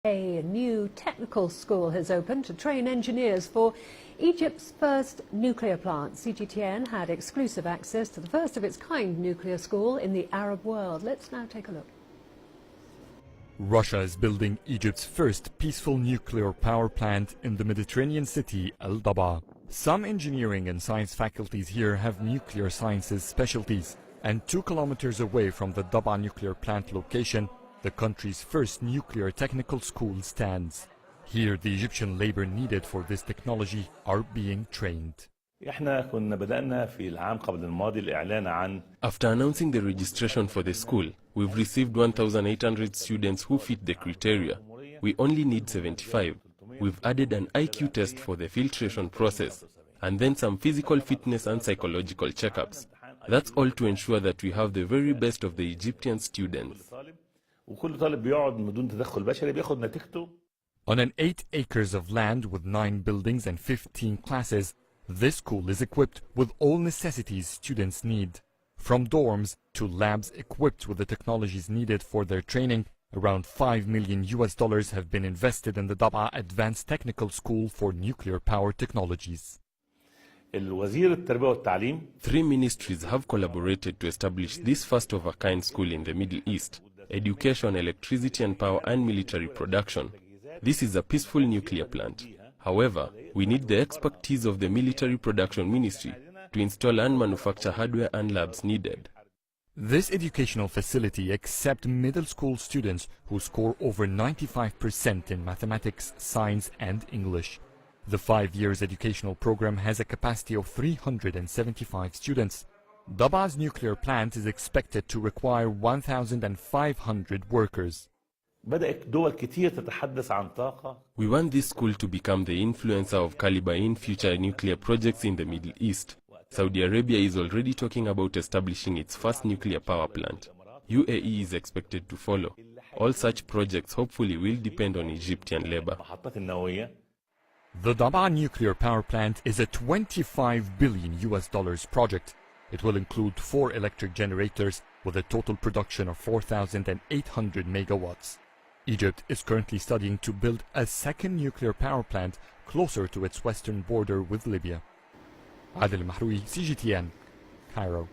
A new technical school has opened to train engineers for Egypt's first nuclear plant. CGTN had exclusive access to the first of its kind nuclear school in the Arab world. Let's now take a look. Russia is building Egypt's first peaceful nuclear power plant in the Mediterranean city, الضبعه. Some engineering and science faculties here have nuclear sciences specialties. And 2 kilometers away from the الضبعه nuclear plant location, the country's first nuclear technical school stands. Here, the Egyptian labor needed for this technology are being trained. After announcing the registration for the school, we've received 1,800 students who fit the criteria. We only need 75. We've added an IQ test for the filtration process, and then some physical fitness and psychological checkups. That's all to ensure that we have the very best of the Egyptian students. On an 8 acres of land with 9 buildings and 15 classes, this school is equipped with all necessities students need. From dorms to labs equipped with the technologies needed for their training, around $5 million have been invested in the الضبعه Advanced Technical School for Nuclear Power Technologies. 3 ministries have collaborated to establish this first-of-a-kind school in the Middle East: education, electricity and power, and military production. This is a peaceful nuclear plant. However, we need the expertise of the military production ministry to install and manufacture hardware and labs needed. This educational facility accepts middle school students who score over 95% in mathematics, science and English. The 5 years educational program has a capacity of 375 students. الضبعe's nuclear plant is expected to require 1,500 workers. We want this school to become the influencer of caliber in future nuclear projects in the Middle East. Saudi Arabia is already talking about establishing its first nuclear power plant. UAE is expected to follow. All such projects hopefully will depend on Egyptian labor. The الضبعه nuclear power plant is a $25 billion project. It will include 4 electric generators with a total production of 4,800 megawatts. Egypt is currently studying to build a second nuclear power plant closer to its western border with Libya. Adel Mahroui, CGTN, Cairo.